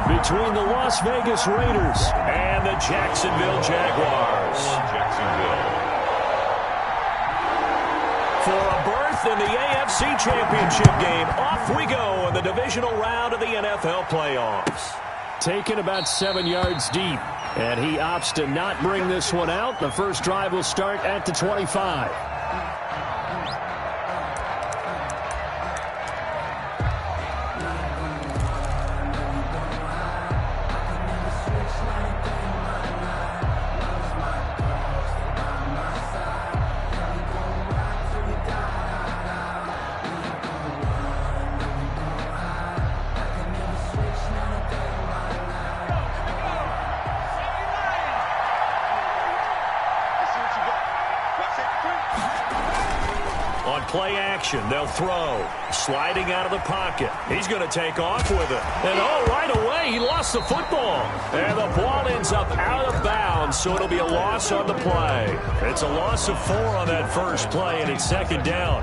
between the Las Vegas Raiders and the Jacksonville Jaguars. For a berth in the AFC Championship game, off we go in the divisional round of the NFL playoffs. Taken about 7 yards deep, and he opts to not bring this one out. The first drive will start at the 25. On play action, they'll throw. Sliding out of the pocket. He's going to take off with it. And right away, he lost the football. And the ball ends up out of bounds, so it'll be a loss on the play. It's a loss of 4 on that first play, and it's second down.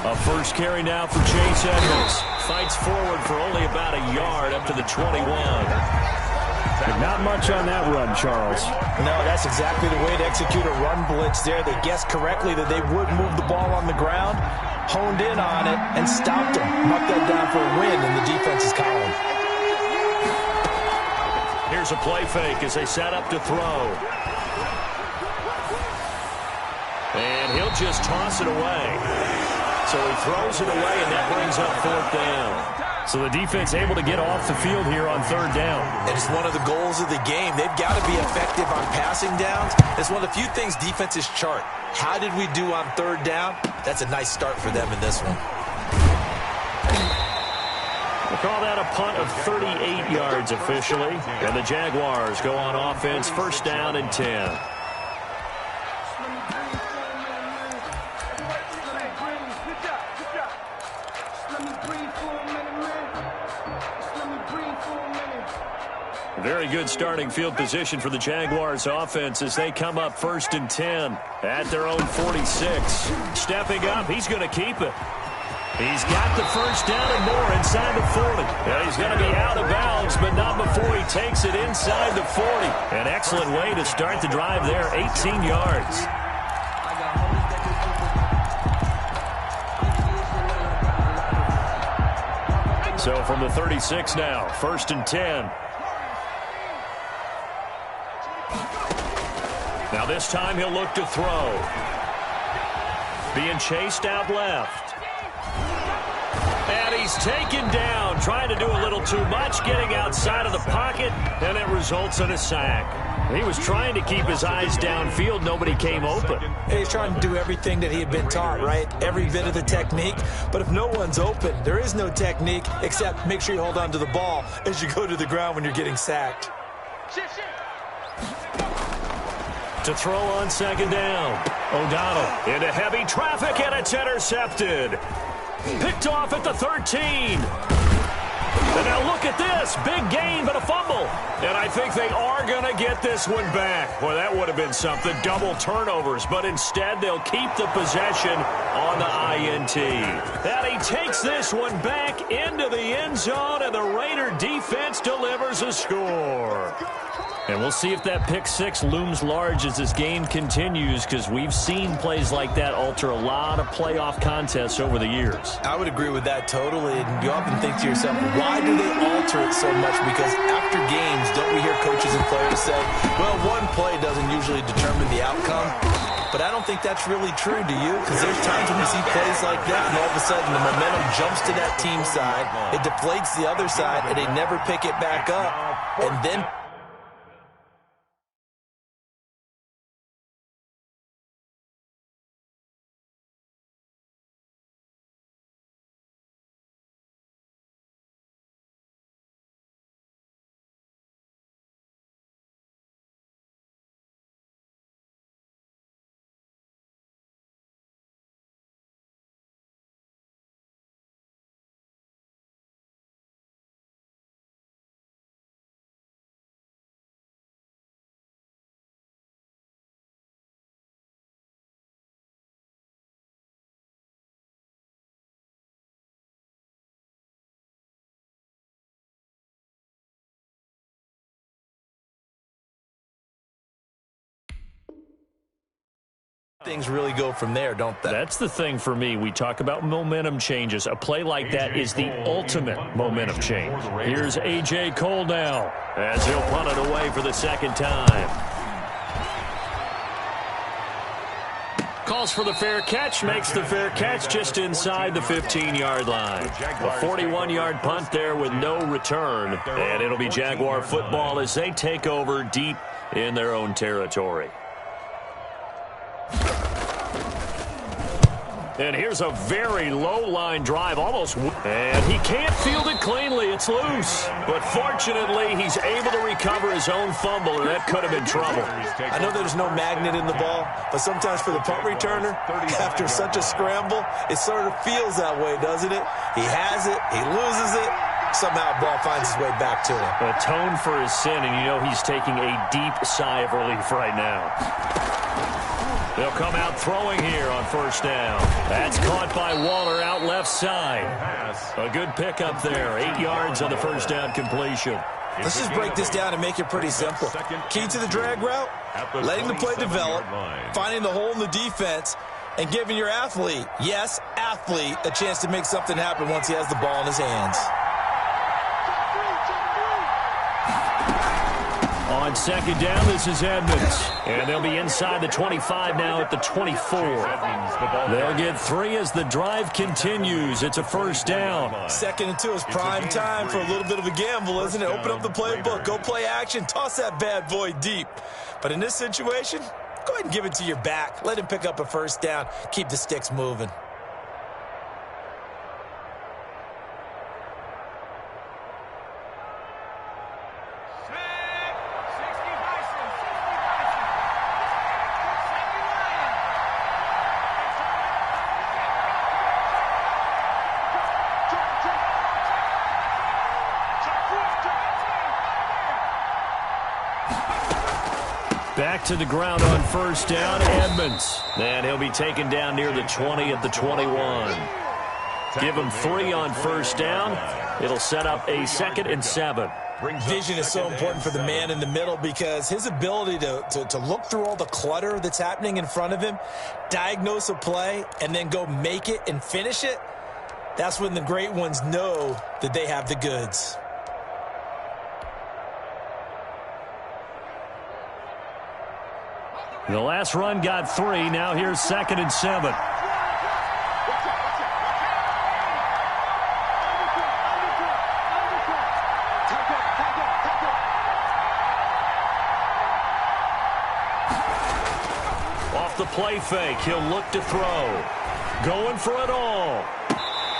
A first carry now for Chase Edmonds. Fights forward for only about a yard up to the 21. Not much on that run, Charles. No, that's exactly the way to execute a run blitz there. They guessed correctly that they would move the ball on the ground, honed in on it, and stopped them. Marked that down for a win in the defense's column. Here's a play fake as they set up to throw. And he'll just toss it away. So he throws it away, and that brings up 4th down. So the defense able to get off the field here on 3rd down. And it's one of the goals of the game. They've got to be effective on passing downs. It's one of the few things defenses chart. How did we do on 3rd down? That's a nice start for them in this one. We'll call that a punt of 38 yards officially. And the Jaguars go on offense, 1st down and 10. Very good starting field position for the Jaguars offense as they come up 1st and 10 at their own 46. Stepping up, he's going to keep it. He's got the 1st down and more inside the 40. And he's going to be out of bounds, but not before he takes it inside the 40. An excellent way to start the drive there, 18 yards. So from the 36 now, 1st and 10. Now this time he'll look to throw. Being chased out left. And he's taken down, trying to do a little too much, getting outside of the pocket, and it results in a sack. He was trying to keep his eyes downfield. Nobody came open. He's trying to do everything that he had been taught, right? Every bit of the technique. But if no one's open, there is no technique except make sure you hold on to the ball as you go to the ground when you're getting sacked. To throw on 2nd down. O'Donnell into heavy traffic, and it's intercepted. Picked off at the 13. And now look at this. Big gain, but a fumble. And I think they are going to get this one back. Boy, that would have been something. Double turnovers. But instead, they'll keep the possession on the INT. And he takes this one back into the end zone, and the Raider defense delivers a score. And we'll see if that pick 6 looms large as this game continues, because we've seen plays like that alter a lot of playoff contests over the years. I would agree with that totally. And you often think to yourself, why do they alter it so much? Because after games, don't we hear coaches and players say, well, one play doesn't usually determine the outcome? But I don't think that's really true, do you? Because there's times when we see plays like that, and all of a sudden the momentum jumps to that team side, it deflates the other side, and they never pick it back up. And then Things really go from there, don't they? That's the thing for me. We talk about momentum changes. A play like that is the ultimate momentum change. Here's A.J. Cole now as he'll punt it away for the second time. Calls for the fair catch, makes the fair catch just inside the 15-yard line. A 41-yard punt there with no return, and it'll be Jaguar football as they take over deep in their own territory. And here's a very low-line drive, and he can't field it cleanly. It's loose. But fortunately, he's able to recover his own fumble, and that could have been trouble. I know there's no magnet in the ball, but sometimes for the punt returner, after such a scramble, it sort of feels that way, doesn't it? He has it, he loses it, somehow the ball finds its way back to him. Atone for his sin, and you know he's taking a deep sigh of relief right now. They'll come out throwing here on first down. That's caught by Waller out left side. A good pickup there. 8 yards on the first down completion. Let's just break this down and make it pretty simple. Key to the drag route, letting the play develop, finding the hole in the defense, and giving your athlete, yes, athlete, a chance to make something happen once he has the ball in his hands. On second down, this is Edmonds. And they'll be inside the 25 now at the 24. They'll get 3 as the drive continues. It's a first down. 2nd and 2 is prime time for a little bit of a gamble, isn't it? Open up the playbook, go play action, toss that bad boy deep. But in this situation, go ahead and give it to your back. Let him pick up a first down. Keep the sticks moving. Back to the ground on first down, Edmonds. And he'll be taken down near the 20 at the 21. Give him 3 on first down. It'll set up a 2nd and 7. Vision is so important for the man in the middle because his ability to look through all the clutter that's happening in front of him, diagnose a play, and then go make it and finish it, that's when the great ones know that they have the goods. The last run got 3. Now here's 2nd and 7. Off the play fake, he'll look to throw. Going for it all.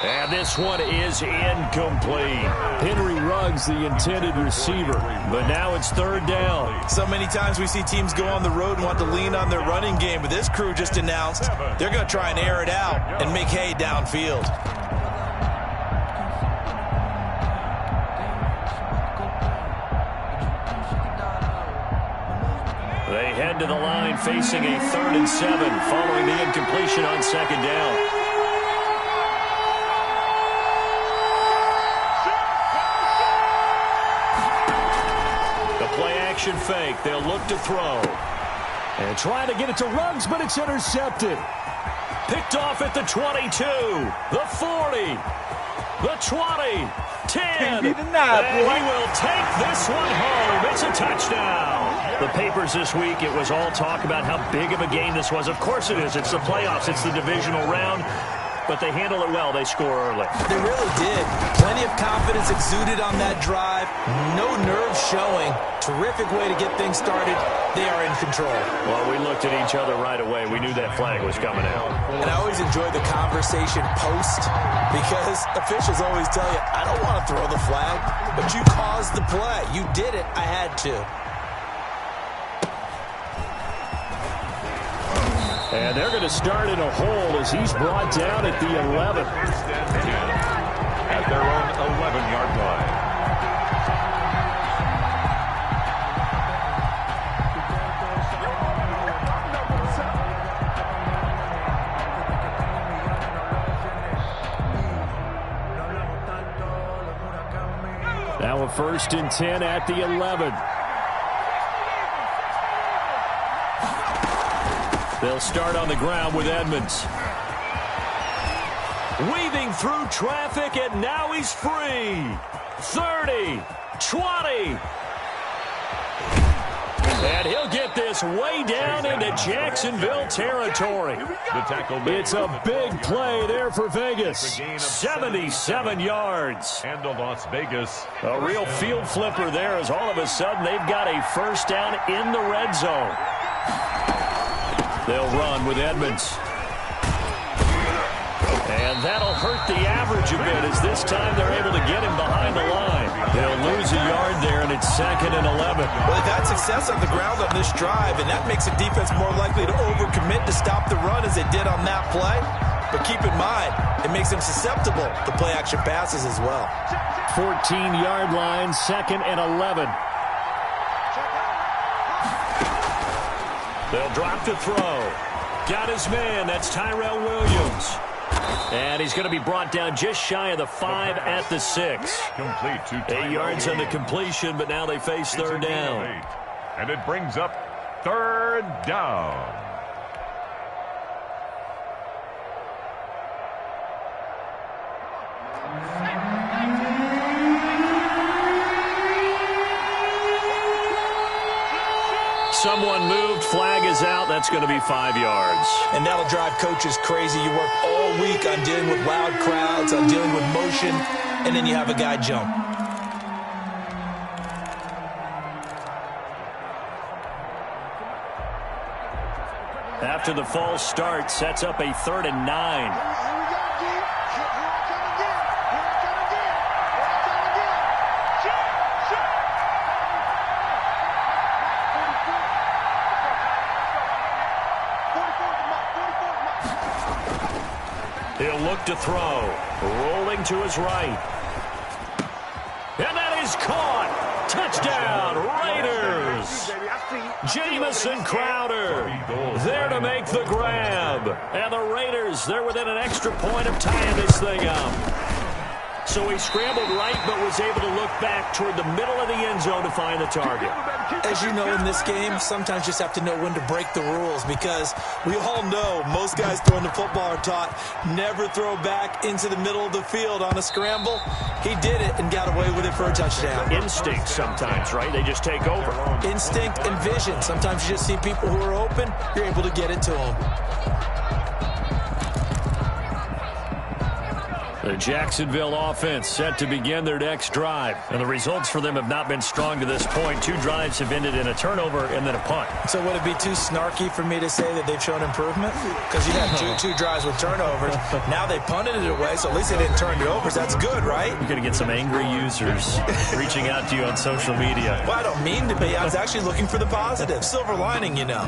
And this one is incomplete. Henry Ruggs, the intended receiver. But now it's 3rd down. So many times we see teams go on the road and want to lean on their running game. But this crew just announced they're going to try and air it out and make hay downfield. They head to the line facing a 3rd and 7 following the incompletion on 2nd down. Fake. They'll look to throw. And trying to get it to Ruggs, but it's intercepted. Picked off at the 22, the 40, the 20, 10. And he will take this one home. It's a touchdown. The papers this week, it was all talk about how big of a game this was. Of course it is. It's the playoffs. It's the divisional round. But they handle it well. They score early. They really did. Plenty of confidence exuded on that drive. No nerves showing. Terrific way to get things started. They are in control. Well, we looked at each other right away. We knew that flag was coming out. And I always enjoy the conversation post because officials always tell you, I don't want to throw the flag, but you caused the play. You did it. I had to. And they're going to start in a hole as he's brought down at the 11. At their own 11-yard line. Now a 1st and 10 at the 11. They'll start on the ground with Edmonds. Weaving through traffic, and now he's free. 30, 20. And he'll get this way down into Jacksonville territory. It's a big play there for Vegas. 77 yards. And the Las Vegas. A real field flipper there as all of a sudden they've got a first down in the red zone. They'll run with Edmonds. And that'll hurt the average a bit as this time they're able to get him behind the line. They'll lose a yard there, and it's 2nd and 11. Well, they've had success on the ground on this drive, and that makes the defense more likely to overcommit to stop the run as they did on that play. But keep in mind, it makes them susceptible to play-action passes as well. 14-yard line, 2nd and 11. They'll drop to throw. Got his man. That's Tyrell Williams. And he's going to be brought down just shy of the 5 at the 6. Complete to 8 yards on the completion, but now they face 3rd down. And it brings up 3rd down. Someone moved. Flag is out. That's going to be 5 yards. And that'll drive coaches crazy. You work all week on dealing with loud crowds, on dealing with motion, and then you have a guy jump. After the false start, sets up a 3rd and 9. He'll look to throw. Rolling to his right. And that is caught. Touchdown, Raiders. Jamison Crowder there to make the grab. And the Raiders, they're within an extra point of tying this thing up. So he scrambled right but was able to look back toward the middle of the end zone to find the target. As you know, in this game, sometimes you just have to know when to break the rules because we all know most guys throwing the football are taught never throw back into the middle of the field on a scramble. He did it and got away with it for a touchdown. Instinct sometimes, right? They just take over. Instinct and vision. Sometimes you just see people who are open, you're able to get it to them. The Jacksonville offense set to begin their next drive. And the results for them have not been strong to this point. 2 drives have ended in a turnover and then a punt. So would it be too snarky for me to say that they've shown improvement? Because you had two drives with turnovers. Now they punted it away, so at least they didn't turn it over. So that's good, right? You're going to get some angry users reaching out to you on social media. Well, I don't mean to be. I was actually looking for the positive. Silver lining, you know.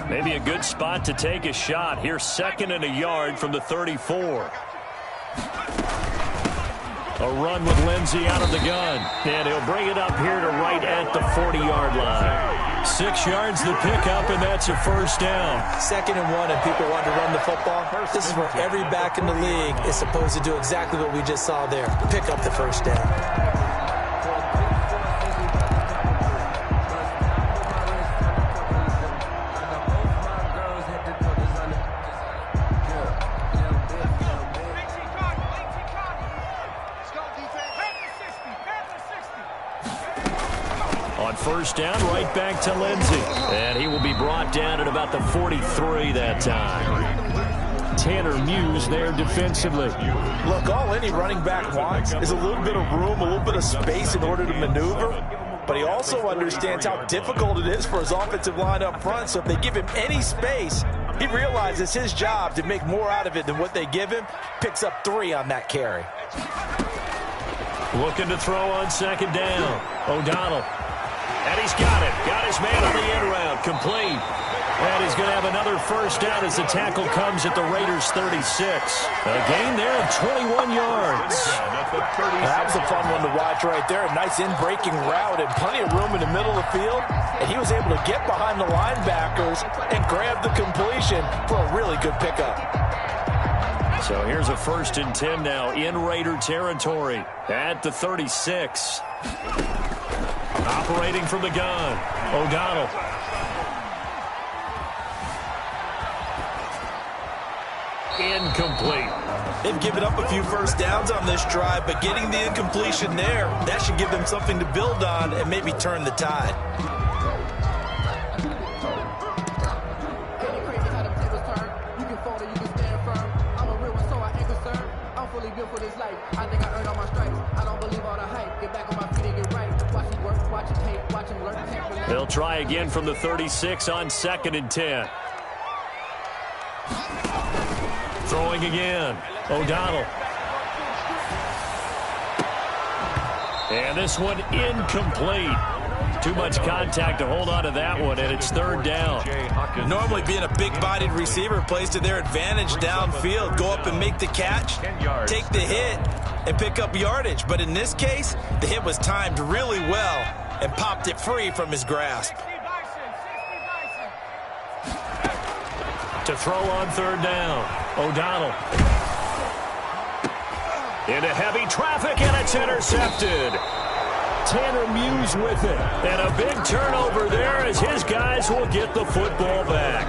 Maybe a good spot to take a shot. Here's 2nd and a yard from the 34. A run with Lindsey out of the gun. And he'll bring it up here to right at the 40-yard line. 6 yards the pickup, and that's a first down. 2nd and 1, and people want to run the football. This is where every back in the league is supposed to do exactly what we just saw there. Pick up the first down. First down, right back to Lindsey. And he will be brought down at about the 43 that time. Tanner Muse there defensively. Look, all any running back wants is a little bit of room, a little bit of space in order to maneuver. But he also understands how difficult it is for his offensive line up front. So if they give him any space, he realizes his job to make more out of it than what they give him. Picks up 3 on that carry. Looking to throw on 2nd down. O'Donnell. And he's got it. Got his man on the end route. Complete. And he's going to have another first down as the tackle comes at the Raiders' 36. A gain there of 21 yards. That was a fun one to watch right there. A nice in-breaking route and plenty of room in the middle of the field. And he was able to get behind the linebackers and grab the completion for a really good pickup. So here's a 1st and 10 now in Raider territory at the 36. Operating from the gun, O'Donnell. Incomplete. They've given up a few first downs on this drive, but getting the incompletion there, that should give them something to build on and maybe turn the tide. They'll try again from the 36 on 2nd and 10. Throwing again, O'Donnell. And this one incomplete. Too much contact to hold on to that one, and it's 3rd down. Normally being a big-bodied receiver plays to their advantage downfield. Go up and make the catch, take the hit, and pick up yardage. But in this case, the hit was timed really well and popped it free from his grasp. To throw on 3rd down, O'Donnell. Into heavy traffic, and it's intercepted. Tanner Muse with it. And a big turnover there as his guys will get the football back.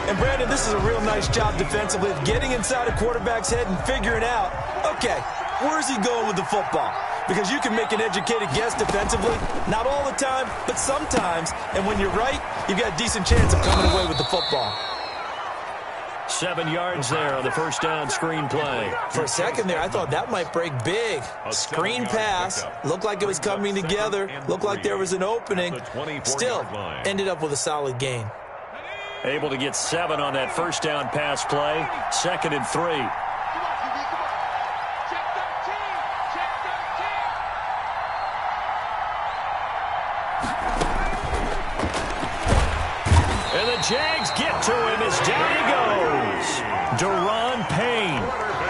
And, Brandon, this is a real nice job defensively of getting inside a quarterback's head and figuring out, okay, where's he going with the football? Because you can make an educated guess defensively, not all the time, but sometimes. And when you're right, you've got a decent chance of coming away with the football. 7 yards there on the first down screen play. For a second there, I thought that might break big. Screen pass, looked like it was coming together, looked like there was an opening. Still, ended up with a solid gain. Able to get 7 on that first down pass play. 2nd and 3. And the Jags get to him as down he goes. Deron Payne,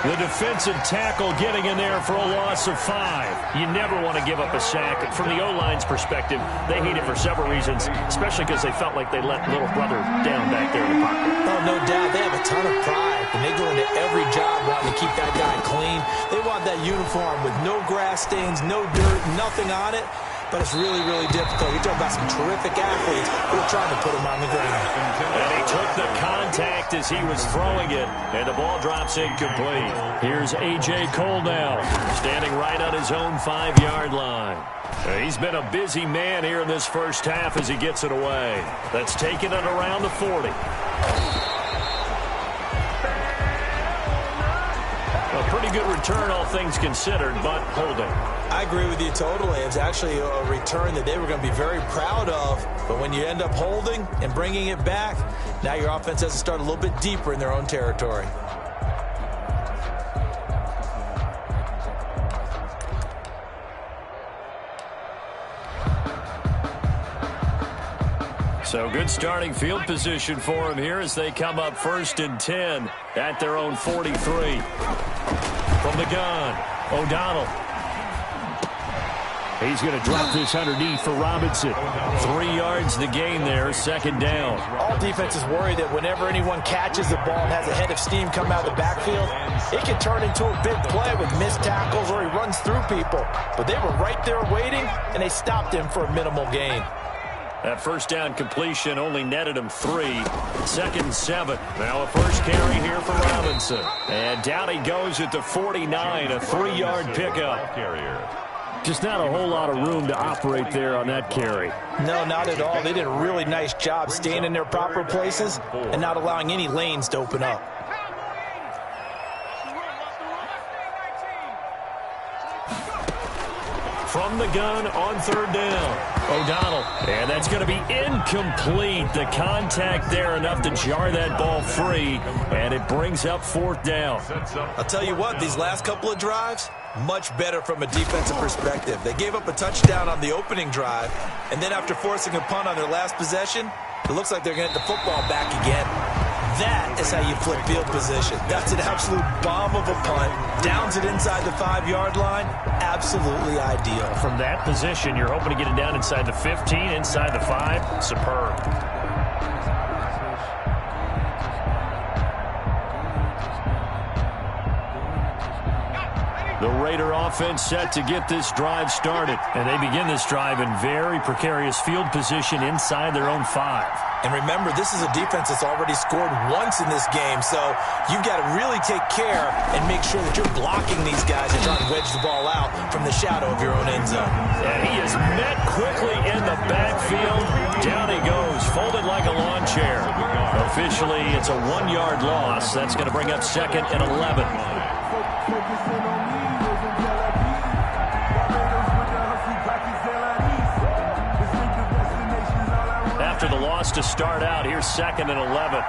the defensive tackle, getting in there for a loss of 5. You never want to give up a sack. From the O-line's perspective, they hate it for several reasons, especially because they felt like they let little brother down back there in the pocket. Oh, no doubt. They have a ton of pride, and they go into every job wanting to keep that guy clean. They want that uniform with no grass stains, no dirt, nothing on it. But it's really, really difficult. You're talking about some terrific athletes who are trying to put him on the ground. And he took the contact as he was throwing it, and the ball drops incomplete. Here's A.J. Cole now, standing right on his own 5-yard line. He's been a busy man here in this first half as he gets it away. That's taking it around the 40. A pretty good return, all things considered, but holding. I agree with you totally. It's actually a return that they were going to be very proud of. But when you end up holding and bringing it back, now your offense has to start a little bit deeper in their own territory. So good starting field position for him here as they come up 1st and 10 at their own 43. From the gun, O'Donnell. He's going to drop this underneath for Robinson. 3 yards the gain there, 2nd down. All defenses worry that whenever anyone catches the ball and has a head of steam come out of the backfield, it can turn into a big play with missed tackles or he runs through people. But they were right there waiting, and they stopped him for a minimal gain. That first down completion only netted him 3. 2nd and 7. Now a first carry here for Robinson. And down he goes at the 49, a 3-yard pickup. Just not a whole lot of room to operate there on that carry. No, not at all. They did a really nice job staying in their proper places and not allowing any lanes to open up. from the gun on third down. O'Donnell, and that's going to be incomplete. The contact there enough to jar that ball free, and it brings up fourth down. I'll tell you what, these last couple of drives, much better from a defensive perspective. They gave up a touchdown on the opening drive, and then after forcing a punt on their last possession, it looks like they're going to get the football back again. That is how you flip field position. That's an absolute bomb of a punt. Downs it inside the 5-yard line. Absolutely ideal. From that position, you're hoping to get it down inside the 15, inside the 5. Superb. The Raider offense set to get this drive started. And they begin this drive in very precarious field position inside their own 5. And remember, this is a defense that's already scored once in this game, so you've got to really take care and make sure that you're blocking these guys and trying to wedge the ball out from the shadow of your own end zone. And he is met quickly in the backfield. Down he goes, folded like a lawn chair. Officially, it's a 1-yard loss. That's going to bring up second and 11. After the loss to start out, here's second and 11.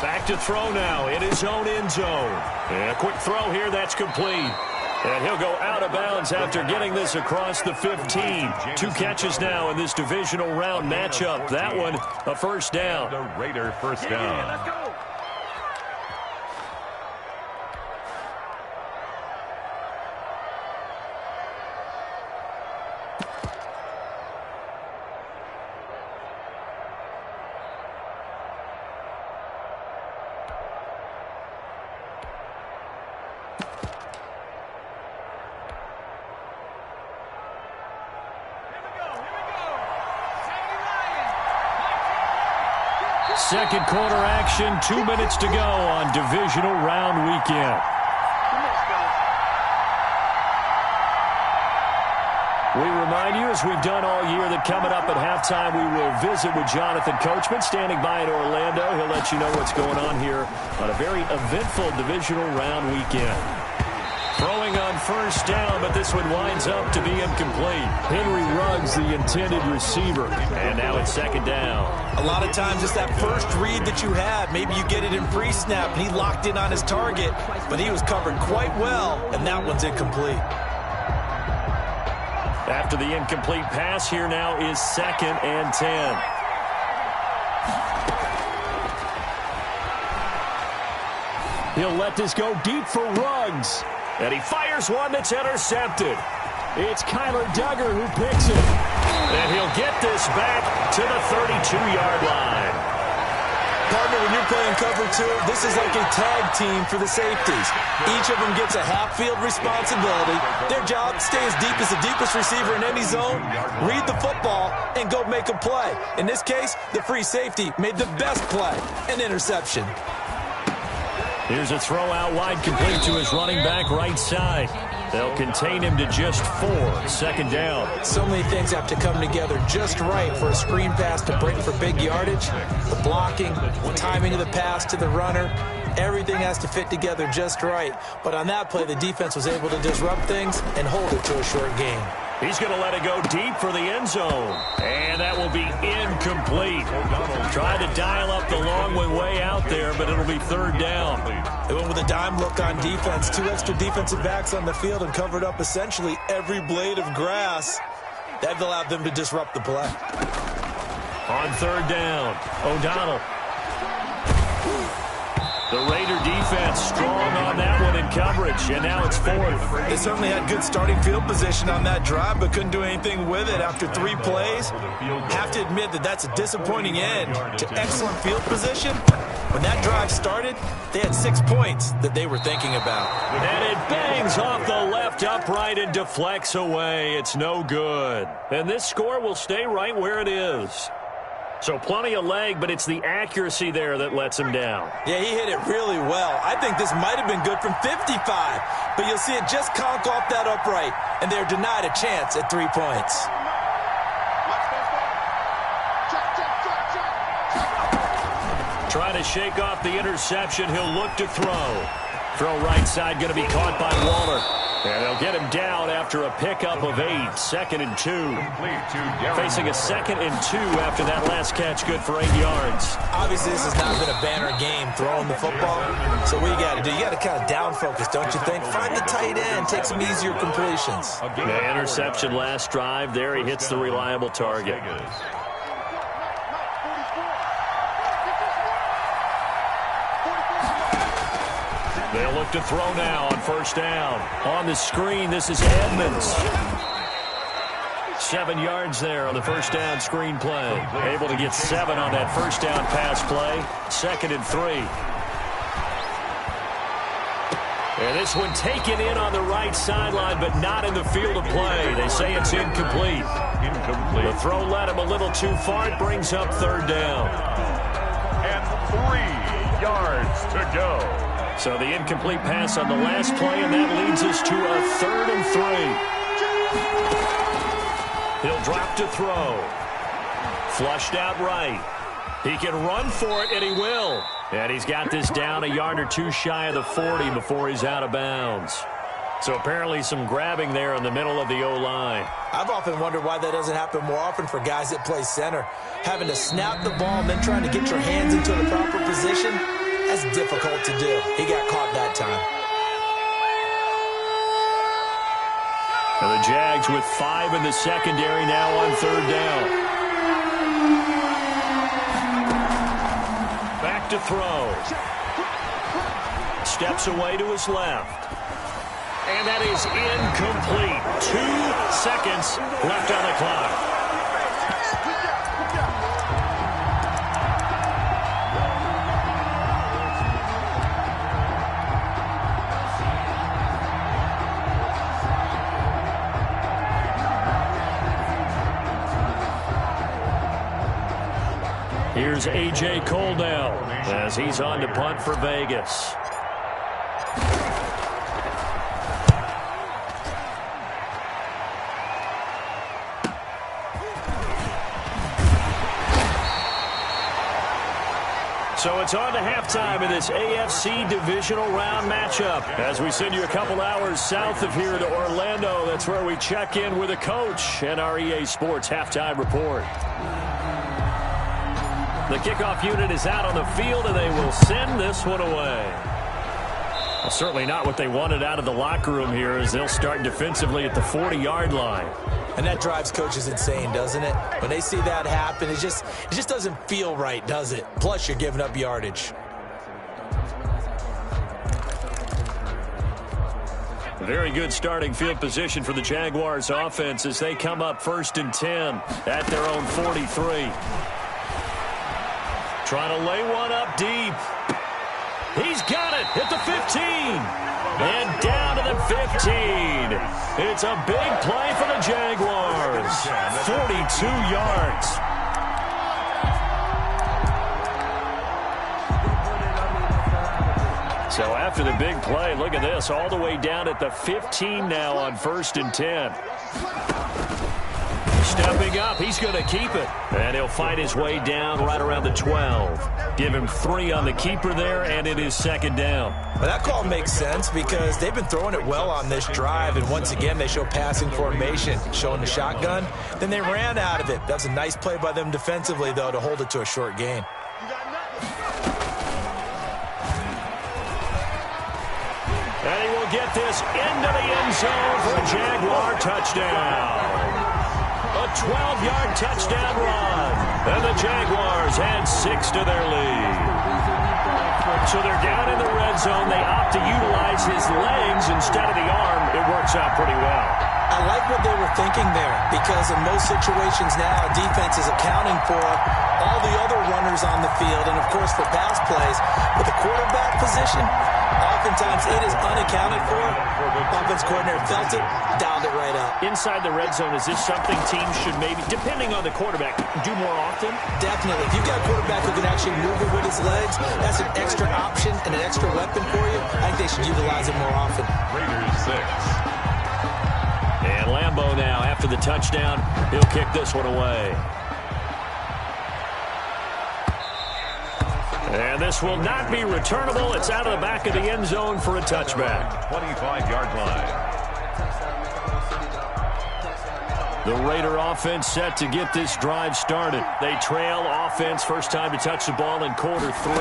Back to throw now in his own end zone. And a quick throw here, that's complete. And he'll go out of bounds after getting this across the 15. 2 catches now in this divisional round matchup. That one, a first down. The Raider first down. Let's go. Second quarter action, 2 minutes to go on divisional round weekend. We remind you, as we've done all year, that coming up at halftime, we will visit with Jonathan Coachman, standing by in Orlando. He'll let you know what's going on here on a very eventful divisional round weekend. Throwing on first down, but this one winds up to be incomplete. Henry Ruggs, the intended receiver. And now it's second down. A lot of times it's that first read that you have. Maybe you get it in pre-snap, and he locked in on his target, but he was covered quite well, and that one's incomplete. After the incomplete pass, here now is second and 10. He'll let this go deep for Ruggs. And he fires one that's intercepted. It's Kyler Duggar who picks it. And he'll get this back to the 32-yard line. Partner, when you're playing cover 2, this is like a tag team for the safeties. Each of them gets a half-field responsibility. Their job, stay as deep as the deepest receiver in any zone, read the football, and go make a play. In this case, the free safety made the best play, an interception. Here's a throw out wide, complete to his running back right side. They'll contain him to just 4. Second down. So many things have to come together just right for a screen pass to break for big yardage. The blocking, the timing of the pass to the runner, everything has to fit together just right. But on that play, the defense was able to disrupt things and hold it to a short gain. He's going to let it go deep for the end zone. And that will be incomplete. Tried to dial up the long one way out there, but it'll be third down. They went with a dime look on defense. 2 extra defensive backs on the field and covered up essentially every blade of grass. That allowed them to disrupt the play. On third down, O'Donnell. The Raider defense strong on that one in coverage, and now it's 4th. They certainly had good starting field position on that drive, but couldn't do anything with it after 3 plays. Have to admit that that's a disappointing end to excellent field position. When that drive started, they had 6 points that they were thinking about. And it bangs off the left upright and deflects away. It's no good. And this score will stay right where it is. So plenty of leg, but it's the accuracy there that lets him down. Yeah, he hit it really well. I think this might have been good from 55, but you'll see it just conk off that upright, and they're denied a chance at 3 points. Trying to shake off the interception. He'll look to throw. Throw right side going to be caught by Waller. And they'll get him down after a pickup of 8. 2nd and 2. Facing a 2nd and 2 after that last catch, good for 8 yards. Obviously, this has not been a banner game throwing the football. So what you got to do, you got to kind of down focus, don't you think? Find the tight end, take some easier completions. The interception last drive there. He hits the reliable target. They'll look to throw now on 1st down. On the screen, this is Edmonds. 7 yards there on the 1st down screen play. Able to get 7 on that 1st down pass play. 2nd and 3. And this one taken in on the right sideline, but not in the field of play. They say it's incomplete. The throw led him a little too far. It brings up 3rd down. And 3 yards to go. So the incomplete pass on the last play, and that leads us to a 3rd and 3. He'll drop to throw. Flushed out right. He can run for it, and he will. And he's got this down a yard or 2 shy of the 40 before he's out of bounds. So apparently some grabbing there in the middle of the O-line. I've often wondered why that doesn't happen more often for guys that play center. Having to snap the ball and then trying to get your hands into the proper position, that's difficult to do. He got caught that time. And the Jags with 5 in the secondary now on 3rd down. Back to throw. Steps away to his left. And that is incomplete. 2 seconds left on the clock. Here's A.J. Cole now as he's on to punt for Vegas. So it's on to halftime in this AFC divisional round matchup. As we send you a couple hours south of here to Orlando, that's where we check in with a coach and our EA Sports halftime report. The kickoff unit is out on the field, and they will send this one away. Well, certainly not what they wanted out of the locker room here, as they'll start defensively at the 40-yard line. And that drives coaches insane, doesn't it? When they see that happen, it just doesn't feel right, does it? Plus, you're giving up yardage. A very good starting field position for the Jaguars offense as they come up 1st and 10 at their own 43. Trying to lay one up deep. He's got it at the 15. And down to the 15. It's a big play for the Jaguars. 42 yards. So after the big play, look at this. All the way down at the 15 now on 1st and 10. Stepping up, he's going to keep it. And he'll fight his way down right around the 12. Give him 3 on the keeper there, and it is 2nd down. Well, that call makes sense because they've been throwing it well on this drive, and once again they show passing formation, showing the shotgun. Then they ran out of it. That's a nice play by them defensively, though, to hold it to a short gain. And he will get this into the end zone for a Jaguar touchdown. A 12-yard touchdown run. And the Jaguars add 6 to their lead. So they're down in the red zone. They opt to utilize his legs instead of the arm. It works out pretty well. I like what they were thinking there because in most situations now, defense is accounting for all the other runners on the field and, of course, for pass plays. But the quarterback position, oftentimes it is unaccounted for. Offense coordinator felt it, dialed it right up. Inside the red zone, is this something teams should maybe, depending on the quarterback, do more often? Definitely. If you've got a quarterback who can actually move it with his legs, that's an extra option and an extra weapon for you. I think they should utilize it more often. Raiders 6. And Lambeau now, after the touchdown, he'll kick this one away. And this will not be returnable. It's out of the back of the end zone for a touchback. 25-yard line. The Raider offense set to get this drive started. They trail offense, first time to touch the ball in quarter 3,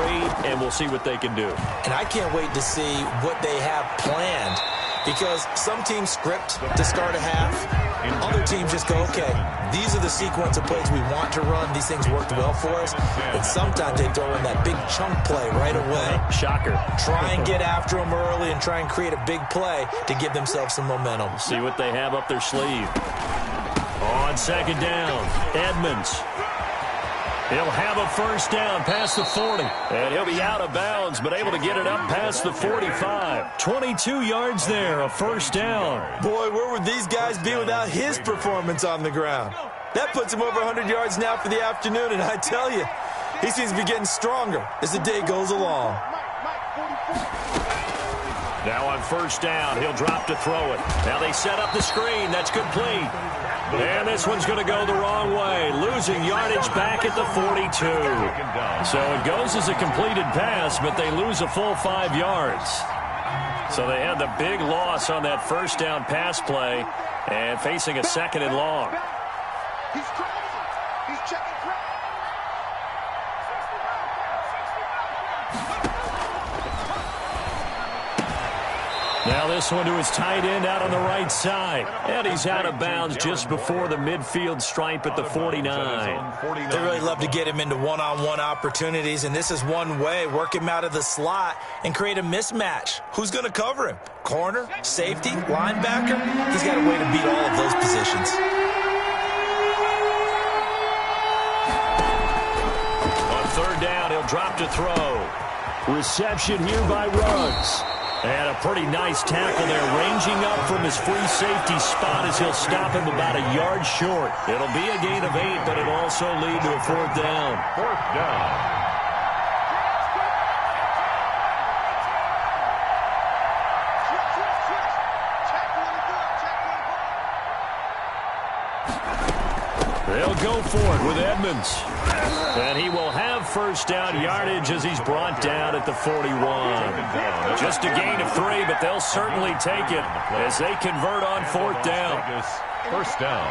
and we'll see what they can do. And I can't wait to see what they have planned, because some teams script to start a half. Other teams just go, okay, these are the sequence of plays we want to run. These things worked well for us. And sometimes they throw in that big chunk play right away. Shocker. Try and get after them early and try and create a big play to give themselves some momentum. See what they have up their sleeve. On second down, Edmonds. He'll have a first down past the 40. And he'll be out of bounds, but able to get it up past the 45. 22 yards there, a first down. Boy, where would these guys be without his performance on the ground? That puts him over 100 yards now for the afternoon, and I tell you, he seems to be getting stronger as the day goes along. Now on first down, he'll drop to throw it. Now they set up the screen. That's complete. And this one's going to go the wrong way, losing yardage back at the 42. So it goes as a completed pass, but they lose a full 5 yards. So they had the big loss on that first down pass play and facing a second and long. He's crazy. He's checking crazy. Now this one to his tight end out on the right side. And he's out of bounds just before the midfield stripe at the 49. They really love to get him into one-on-one opportunities, and this is one way. Work him out of the slot and create a mismatch. Who's going to cover him? Corner, safety, linebacker? He's got a way to beat all of those positions. On third down, he'll drop to throw. Reception here by Ruggs. And a pretty nice tackle there, ranging up from his free safety spot as he'll stop him about a yard short. It'll be a gain of 8, but it'll also lead to a fourth down. Fourth down. They'll go for it with Edmonds. And he will have first down yardage as he's brought down at the 41. Just a gain of 3, but they'll certainly take it as they convert on fourth down. First down.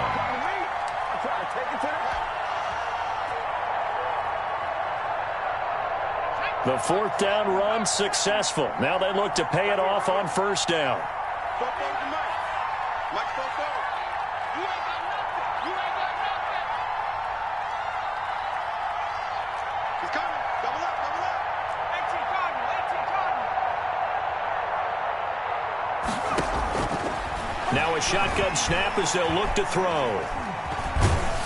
The fourth down run successful. Now they look to pay it off on first down. Now a shotgun snap as they'll look to throw.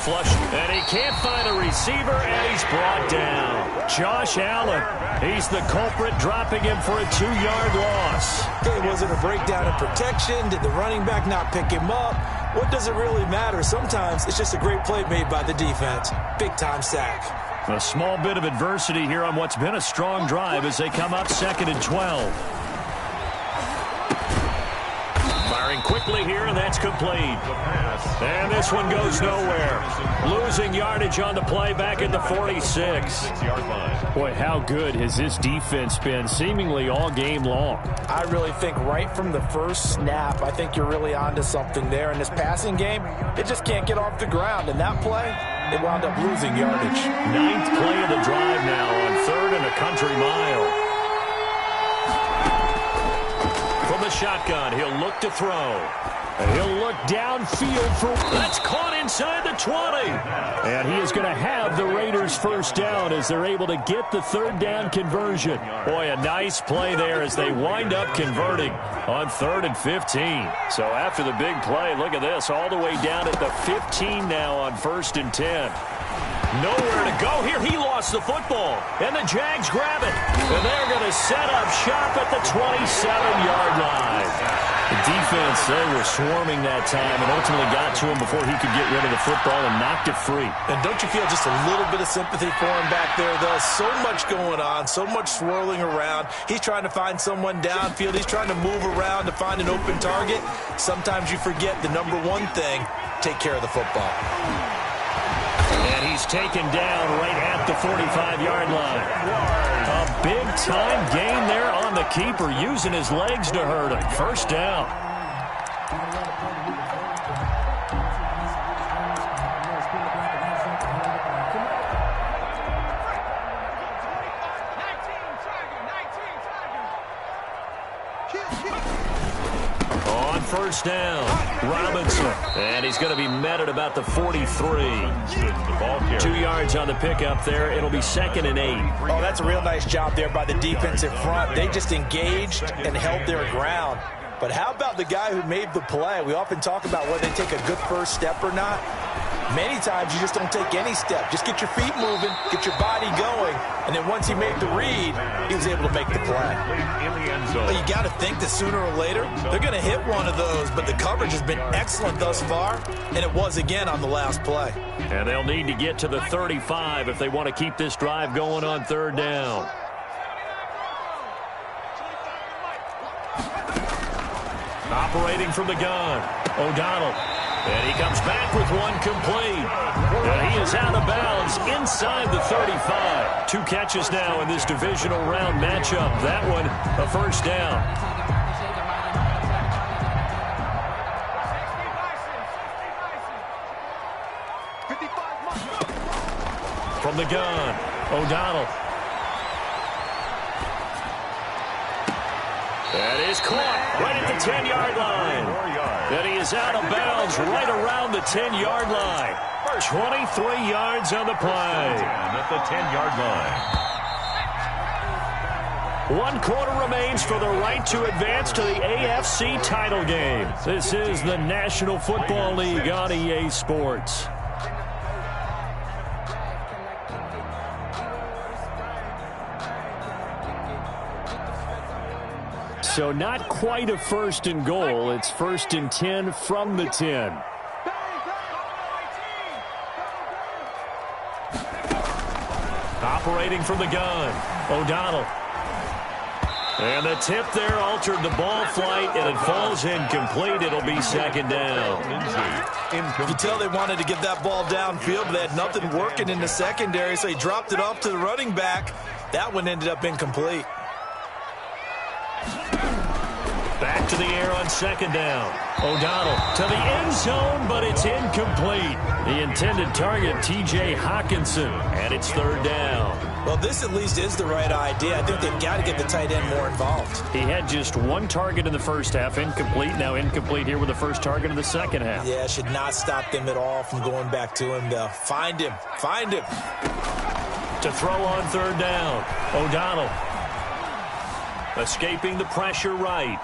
Flush, and he can't find a receiver, and he's brought down. Josh Allen, he's the culprit, dropping him for a 2-yard loss. Okay, was it a breakdown in protection? Did the running back not pick him up? What does it really matter? Sometimes it's just a great play made by the defense. Big-time sack. A small bit of adversity here on what's been a strong drive as they come up 2nd and 12. Quickly here, and that's complete. And this one goes nowhere. Losing yardage on the play back at the 46. Boy, how good has this defense been seemingly all game long? I really think right from the first snap, I think you're really onto something there. In this passing game, it just can't get off the ground. And that play, it wound up losing yardage. 9th play of the drive now on 3rd and a country mile. From the shotgun, he'll look to throw. And he'll look downfield for... That's caught inside the 20. And he is going to have the Raiders first down as they're able to get the 3rd down conversion. Boy, a nice play there as they wind up converting on 3rd and 15. So after the big play, look at this, all the way down at the 15 now on 1st and 10. Nowhere to go here. He lost the football. And the Jags grab it. And they're going to set up shop at the 27-yard line. The defense, they were swarming that time and ultimately got to him before he could get rid of the football and knocked it free. And don't you feel just a little bit of sympathy for him back there, though? So much going on, so much swirling around. He's trying to find someone downfield. He's trying to move around to find an open target. Sometimes you forget the number one thing, take care of the football. And he's taken down right at the 45-yard line. Big-time gain there on the keeper, using his legs to hurt him. First down. On first down, Robinson. And he's going to be met at about the 43. 2 yards on the pickup there. It'll be 2nd and 8. Oh, that's a real nice job there by the defensive front. They just engaged and held their ground. But how about the guy who made the play? We often talk about whether they take a good first step or not. Many times you just don't take any step. Just get your feet moving, get your body going, and then once he made the read, he was able to make the play. Well, you got to think that sooner or later, they're going to hit one of those, but the coverage has been excellent thus far, and it was again on the last play. And they'll need to get to the 35 if they want to keep this drive going on 3rd down. Operating from the gun, O'Donnell. And he comes back with one complete. And he is out of bounds inside the 35. 2 catches now in this divisional round matchup. That one, a first down. From the gun, O'Donnell. That is caught right at the 10-yard line. And he is out of bounds right around the 10-yard line. 23 yards on the play. At the 10-yard line. 1 quarter remains for the right to advance to the AFC title game. This is the National Football League on EA Sports. So not quite a 1st and goal. It's 1st and 10 from the 10. Operating from the gun, O'Donnell. And the tip there altered the ball flight, and it falls incomplete. It'll be 2nd down. You can tell they wanted to get that ball downfield, but they had nothing working in the secondary, so he dropped it off to the running back. That one ended up incomplete. Back to the air on 2nd down. O'Donnell to the end zone, but it's incomplete. The intended target, T.J. Hawkinson, and it's 3rd down. Well, this at least is the right idea. I think they've got to get the tight end more involved. He had just 1 target in the first half, incomplete. Now incomplete here with the first target in the second half. Yeah, should not stop them at all from going back to him, though. Find him. Find him. To throw on 3rd down, O'Donnell. Escaping the pressure right.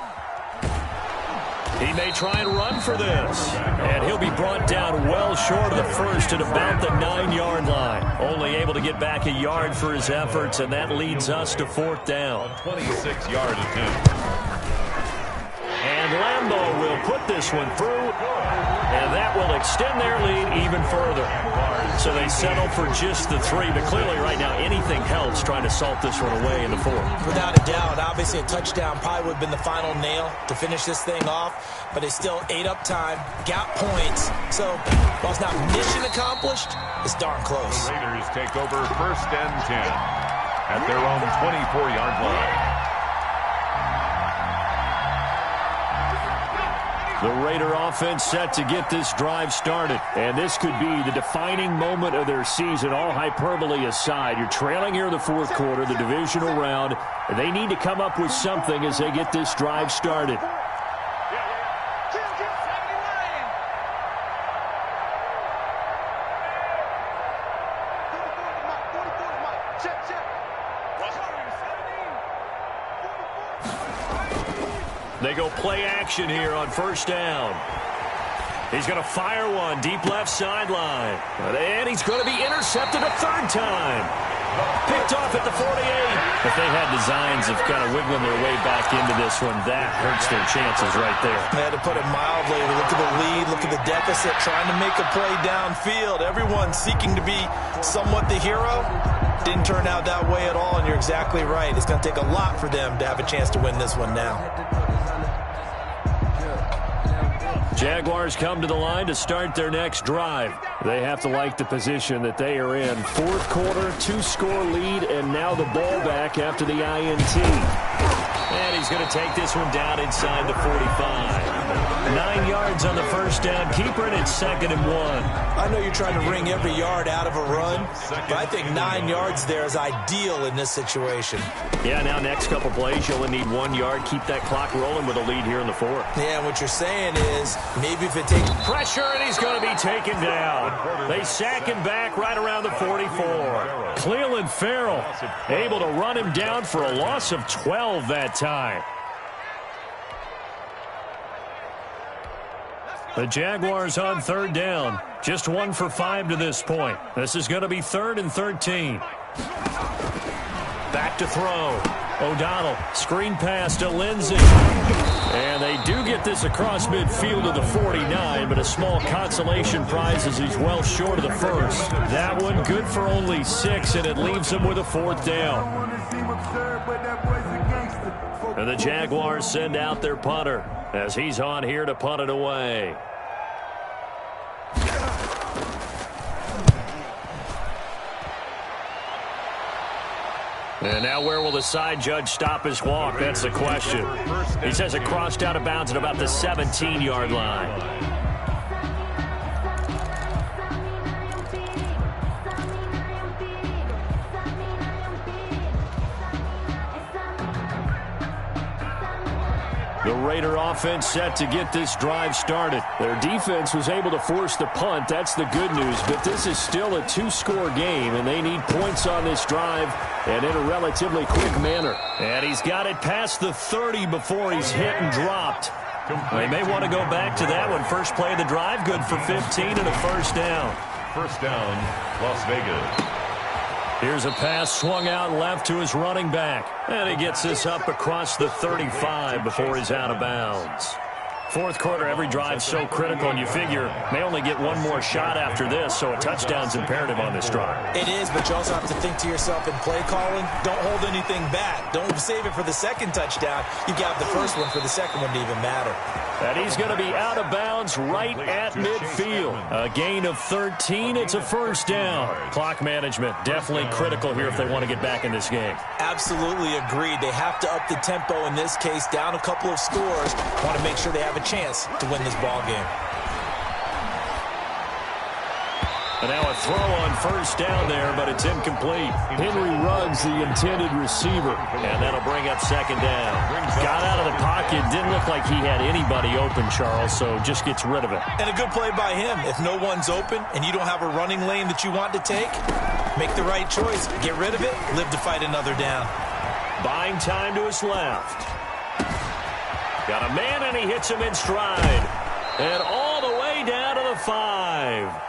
He may try and run for this. And he'll be brought down well short of the first at about the 9-yard line. Only able to get back a yard for his efforts, and that leads us to 4th down. 26-yard attempt. And Lambeau will put this one through, and that will extend their lead even further. So they settle for just the 3, but clearly right now anything helps trying to salt this one away in the 4th. Without a doubt, obviously a touchdown probably would have been the final nail to finish this thing off, but they still ate up time, got points. So while it's not mission accomplished, it's darn close. The Raiders take over 1st and 10 at their own 24-yard line. The Raider offense set to get this drive started. And this could be the defining moment of their season, all hyperbole aside. You're trailing here in the 4th quarter, the divisional round. They need to come up with something as they get this drive started. They go play action here on 1st down. He's going to fire one deep left sideline. And he's going to be intercepted a 3rd time. Picked off at the 48. If they had designs of kind of wiggling their way back into this one, that hurts their chances right there. They had to put it mildly. Look at the lead, look at the deficit, trying to make a play downfield. Everyone seeking to be somewhat the hero. Didn't turn out that way at all, and you're exactly right. It's going to take a lot for them to have a chance to win this one now. Jaguars come to the line to start their next drive. They have to like the position that they are in. Fourth quarter, 2-score lead, and now the ball back after the INT. And he's going to take this one down inside the 45. 9 yards on the first down. Keeper, and it's 2nd and 1. I know you're trying to wring every yard out of a run, but I think 9 yards there is ideal in this situation. Yeah, now next couple plays, you only need 1 yard. Keep that clock rolling with a lead here in the fourth. Yeah, what you're saying is maybe if it takes pressure, and he's going to be taken down. They sack him back right around the 44. Cleveland Farrell able to run him down for a loss of 12 that time. The Jaguars on 3rd down. Just 1 for 5 to this point. This is going to be 3rd and 13. Back to throw. O'Donnell, screen pass to Lindsey. And they do get this across midfield to the 49, but a small consolation prize as he's well short of the first. That one good for only 6, and it leaves him with a 4th down. And the Jaguars send out their punter as he's on here to punt it away. And now where will the side judge stop his walk? That's the question. He says it crossed out of bounds at about the 17-yard line. The Raider offense set to get this drive started. Their defense was able to force the punt. That's the good news. But this is still a 2-score game, and they need points on this drive and in a relatively quick manner. And he's got it past the 30 before he's hit and dropped. They may want to go back to that one. First play of the drive, good for 15 and a 1st down. 1st down, Las Vegas. Here's a pass swung out left to his running back. And he gets this up across the 35 before he's out of bounds. Fourth quarter, every drive's so critical, and you figure may only get one more shot after this, so a touchdown's imperative on this drive. It is, but you also have to think to yourself in play calling, don't hold anything back. Don't save it for the second touchdown. You got the first one for the second one to even matter. And he's going to be out of bounds right at midfield. A gain of 13. It's a 1st down. Clock management definitely critical here if they want to get back in this game. Absolutely agreed. They have to up the tempo in this case, down a couple of scores. Want to make sure they have a chance to win this ball game. And now a throw on 1st down there, but it's incomplete. Henry Ruggs, the intended receiver, and that'll bring up 2nd down. Got out of the pocket, didn't look like he had anybody open, Charles, so just gets rid of it. And a good play by him. If no one's open and you don't have a running lane that you want to take, make the right choice. Get rid of it, live to fight another down. Buying time to his left. Got a man, and he hits him in stride. And all the way down to the 5.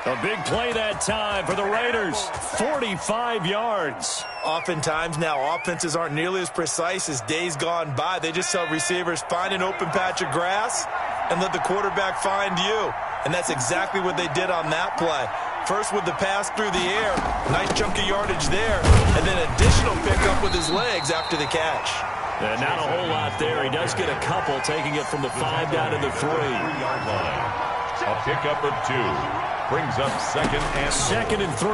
A big play that time for the Raiders. 45 yards. Oftentimes now offenses aren't nearly as precise as days gone by. They just tell receivers, find an open patch of grass and let the quarterback find you. And that's exactly what they did on that play. First with the pass through the air. Nice chunk of yardage there. And then additional pickup with his legs after the catch. And not a whole lot there. He does get a couple, taking it from the 5 down to the 3. A pickup of 2. Brings up 2nd and 3.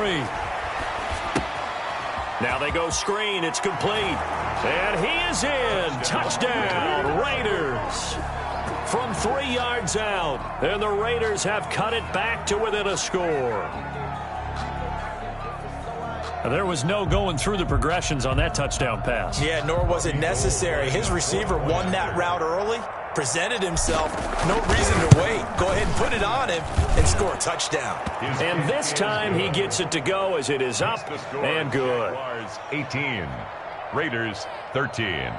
Now they go screen. It's complete. And he is in. Touchdown, Raiders. From 3 yards out. And the Raiders have cut it back to within a score. And there was no going through the progressions on that touchdown pass. Yeah, nor was it necessary. His receiver won that route early. Presented himself, no reason to wait. Go ahead and put it on him and score a touchdown. And this time he gets it to go as it is up and good. 18, Raiders 13.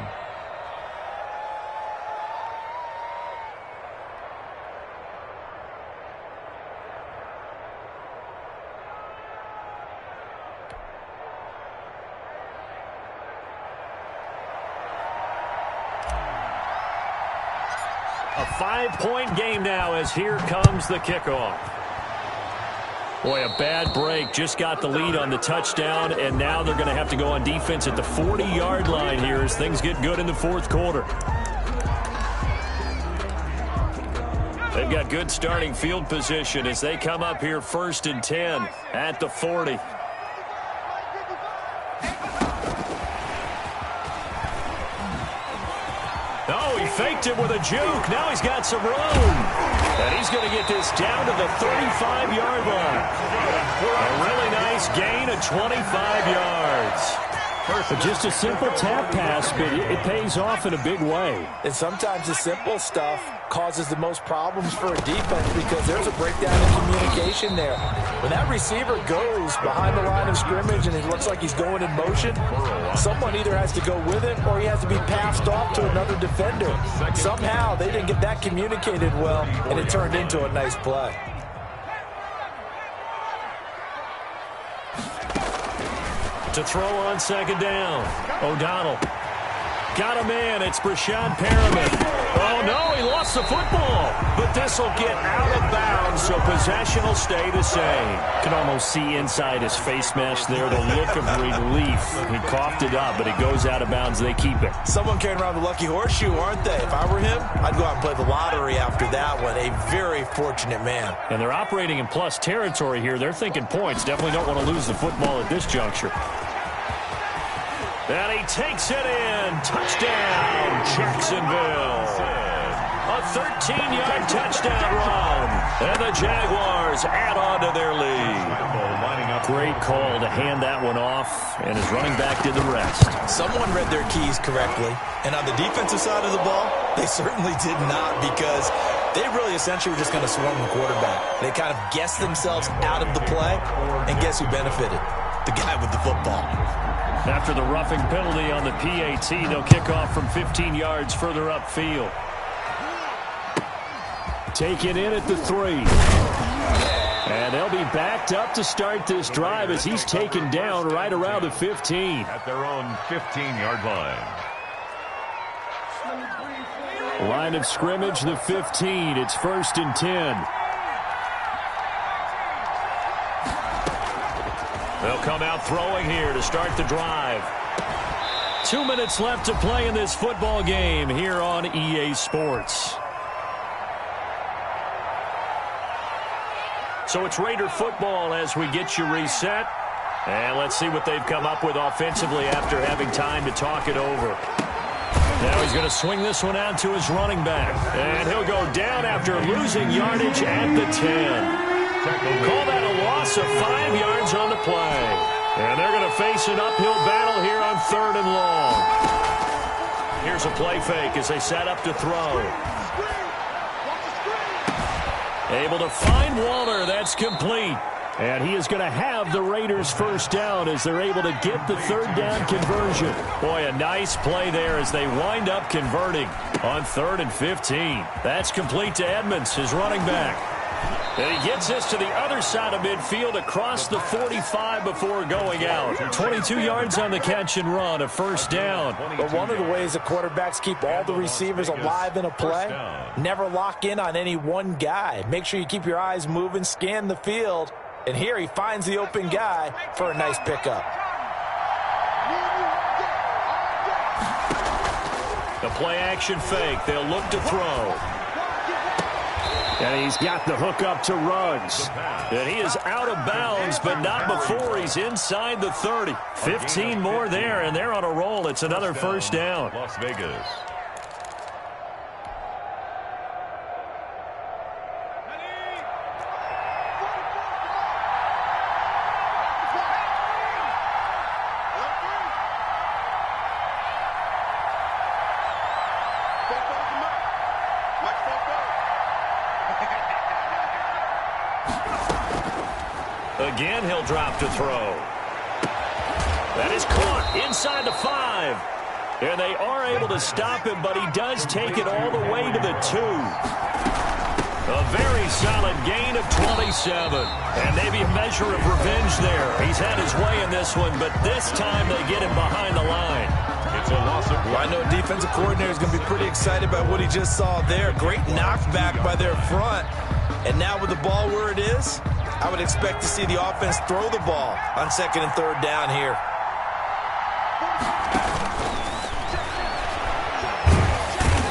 A 5-point game now as here comes the kickoff. Boy, a bad break. Just got the lead on the touchdown, and now they're going to have to go on defense at the 40-yard line here as things get good in the fourth quarter. They've got good starting field position as they come up here 1st and 10 at the 40. Oh, he faked it with a juke. Now he's got some room. And he's going to get this down to the 35-yard line. A really nice gain of 25 yards. Just a simple tap pass, but it pays off in a big way. And sometimes the simple stuff causes the most problems for a defense because there's a breakdown in communication there. When that receiver goes behind the line of scrimmage and it looks like he's going in motion, someone either has to go with him or he has to be passed off to another defender. Somehow they didn't get that communicated well, and it turned into a nice play. To throw on 2nd down. O'Donnell. Got a man. It's Brashad Perriman. Oh, no, he lost the football. But this will get out of bounds, so possession will stay the same. Can almost see inside his face mask there the look of relief. He coughed it up, but it goes out of bounds. They keep it. Someone carrying around the lucky horseshoe, aren't they? If I were him, I'd go out and play the lottery after that one. A very fortunate man. And they're operating in plus territory here. They're thinking points. Definitely don't want to lose the football at this juncture. And he takes it in. Touchdown, Jacksonville. A 13-yard touchdown run. And the Jaguars add on to their lead. Great call to hand that one off, and his running back did the rest. Someone read their keys correctly. And on the defensive side of the ball, they certainly did not, because they really essentially were just going to swarm the quarterback. They kind of guessed themselves out of the play, and guess who benefited? The guy with the football. After the roughing penalty on the PAT, they'll kick off from 15 yards further upfield. Taken in at the 3. And they'll be backed up to start this drive as he's taken down right around the 15. At their own 15-yard line. Line of scrimmage, the 15. It's 1st and 10. They'll come out throwing here to start the drive. 2 minutes left to play in this football game here on EA Sports. So it's Raider football as we get you reset. And let's see what they've come up with offensively after having time to talk it over. Now he's going to swing this one out to his running back. And he'll go down after losing yardage at the 10. Call that a loss of 5 yards on the play. And they're going to face an uphill battle here on 3rd and long. Here's a play fake as they set up to throw. Able to find Waller. That's complete. And he is going to have the Raiders first down as they're able to get the 3rd down conversion. Boy, a nice play there as they wind up converting on 3rd and 15. That's complete to Edmonds, his running back. And he gets this to the other side of midfield across the 45 before going out. 22 yards on the catch and run, a first down. But one of the ways the quarterbacks keep all the receivers alive in a play, never lock in on any one guy. Make sure you keep your eyes moving, scan the field. And here he finds the open guy for a nice pickup. The play action fake. They'll look to throw. And he's got the hook up to Ruggs. And he is out of bounds, but not before he's inside the 30. 15 more there, and they're on a roll. It's another first down. Las Vegas. Again, he'll drop to throw. That is caught inside the 5. And they are able to stop him, but he does take it all the way to the 2. A very solid gain of 27. And maybe a measure of revenge there. He's had his way in this one, but this time they get him behind the line. It's a loss of Well, I know a defensive coordinator is going to be pretty excited about what he just saw there. Great knockback by their front. And now with the ball where it is, I would expect to see the offense throw the ball on 2nd and 3rd down here.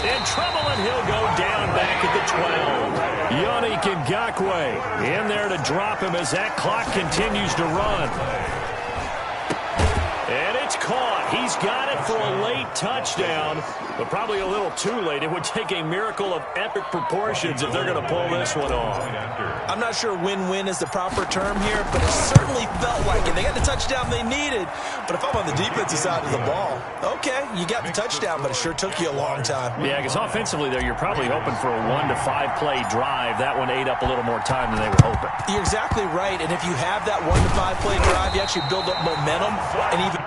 In trouble, and he'll go down back back at the 12. Yannick Ngakoue in there to drop him as that clock continues to run. And it's caught. He's got it for a late touchdown, but probably a little too late. It would take a miracle of epic proportions if they're going to pull this one off. I'm not sure win-win is the proper term here, but it certainly felt like it. They got the touchdown they needed, but if I'm on the defensive side of the ball, okay, you got the touchdown, but it sure took you a long time. Yeah, because offensively, though, you're probably hoping for a 1 to 5 play drive. That one ate up a little more time than they were hoping. You're exactly right, and if you have that 1 to 5 play drive, you actually build up momentum and even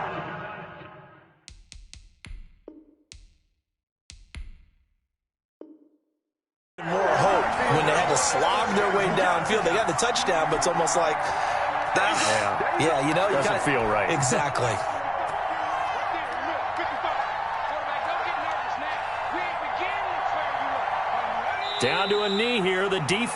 more hope when they had to slog their way downfield. They got the touchdown, but it's almost like, yeah, you know, you doesn't feel right. Exactly. Down to a knee here. The defense